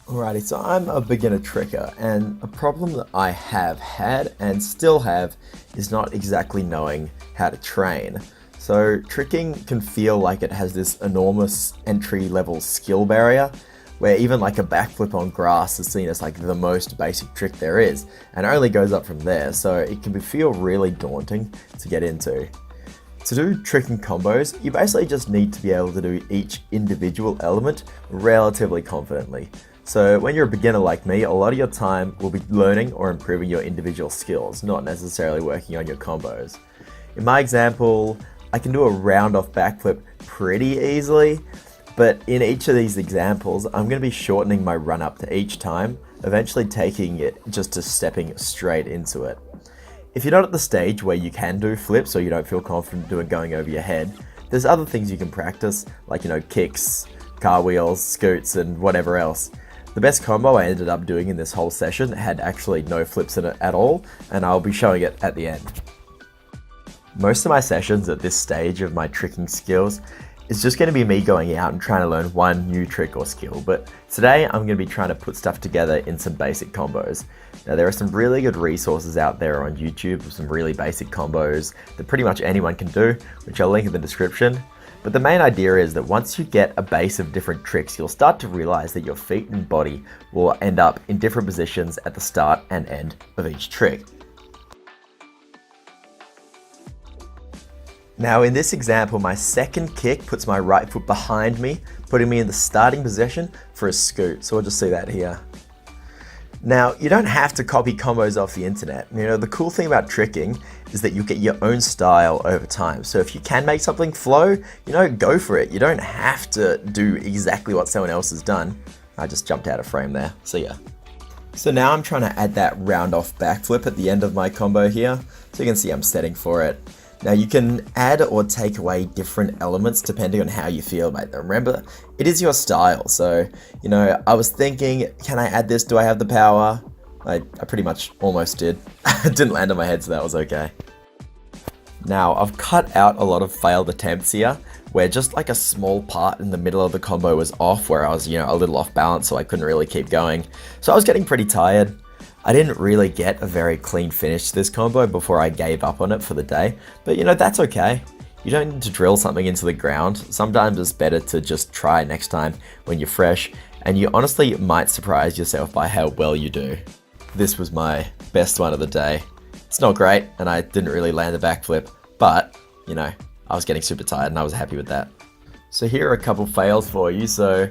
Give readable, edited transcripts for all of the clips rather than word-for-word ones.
Alrighty, so I'm a beginner tricker, and a problem that I have had and still have is not exactly knowing how to train. So tricking can feel like it has this enormous entry level skill barrier, where even like a backflip on grass is seen as like the most basic trick there is, and it only goes up from there, so it can feel really daunting to get into. To do tricking combos, you basically just need to be able to do each individual element relatively confidently. So when you're a beginner like me, a lot of your time will be learning or improving your individual skills, not necessarily working on your combos. In my example, I can do a round off backflip pretty easily, but in each of these examples, I'm going to be shortening my run up to each time, eventually taking it just to stepping straight into it. If you're not at the stage where you can do flips or you don't feel confident doing going over your head, there's other things you can practice, like kicks, car wheels, scoots, and whatever else. The best combo I ended up doing in this whole session had actually no flips in it at all, and I'll be showing it at the end. Most of my sessions at this stage of my tricking skills is just going to be me going out and trying to learn one new trick or skill, but today I'm going to be trying to put stuff together in some basic combos. Now there are some really good resources out there on YouTube with some really basic combos that pretty much anyone can do, which I'll link in the description. But the main idea is that once you get a base of different tricks, you'll start to realize that your feet and body will end up in different positions at the start and end of each trick. Now in this example, my second kick puts my right foot behind me, putting me in the starting position for a scoot. So we'll just see that here. Now, you don't have to copy combos off the internet. The cool thing about tricking is that you get your own style over time. So if you can make something flow, go for it. You don't have to do exactly what someone else has done. I just jumped out of frame there. See ya. So now I'm trying to add that round off backflip at the end of my combo here. So you can see I'm setting for it. Now you can add or take away different elements depending on how you feel about them. Remember, it is your style. So, I was thinking, can I add this? Do I have the power? I pretty much almost did. It didn't land on my head, so that was okay. Now I've cut out a lot of failed attempts here, where just like a small part in the middle of the combo was off, where I was, a little off balance, so I couldn't really keep going. So I was getting pretty tired. I didn't really get a very clean finish to this combo before I gave up on it for the day, but that's okay. You don't need to drill something into the ground. Sometimes it's better to just try next time when you're fresh, and you honestly might surprise yourself by how well you do. This was my best one of the day. It's not great, and I didn't really land the backflip, but, I was getting super tired and I was happy with that. So here are a couple fails for you. So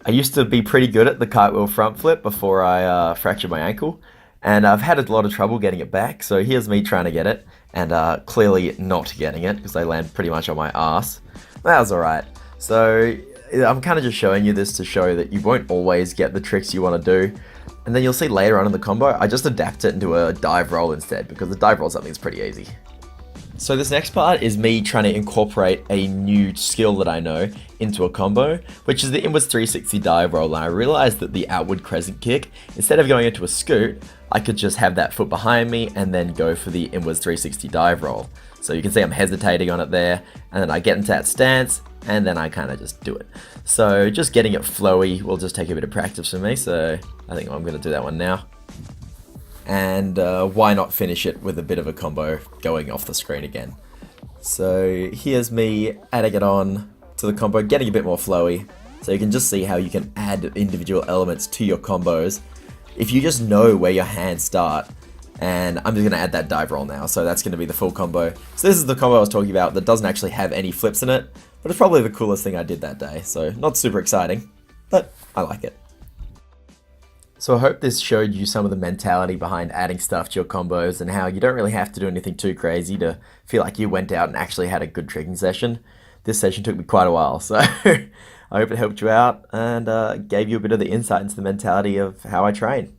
I used to be pretty good at the cartwheel front flip before I fractured my ankle. And I've had a lot of trouble getting it back, so here's me trying to get it, and clearly not getting it, because I land pretty much on my ass. That was alright. So I'm kind of just showing you this to show that you won't always get the tricks you want to do. And then you'll see later on in the combo, I just adapt it into a dive roll instead, because the dive roll is something that's pretty easy. So this next part is me trying to incorporate a new skill that I know into a combo, which is the inwards 360 dive roll. And I realized that the outward crescent kick, instead of going into a scoot, I could just have that foot behind me and then go for the inwards 360 dive roll. So you can see I'm hesitating on it there, and then I get into that stance, and then I kind of just do it. So just getting it flowy will just take a bit of practice for me, so I think I'm going to do that one now. And why not finish it with a bit of a combo going off the screen again. So here's me adding it on to the combo, getting a bit more flowy, so you can just see how you can add individual elements to your combos if you just know where your hands start. And I'm just going to add that dive roll now, so that's going to be the full combo. So this is the combo I was talking about that doesn't actually have any flips in it, but it's probably the coolest thing I did that day, so not super exciting, but I like it. So I hope this showed you some of the mentality behind adding stuff to your combos and how you don't really have to do anything too crazy to feel like you went out and actually had a good tricking session. This session took me quite a while, so I hope it helped you out and gave you a bit of the insight into the mentality of how I train.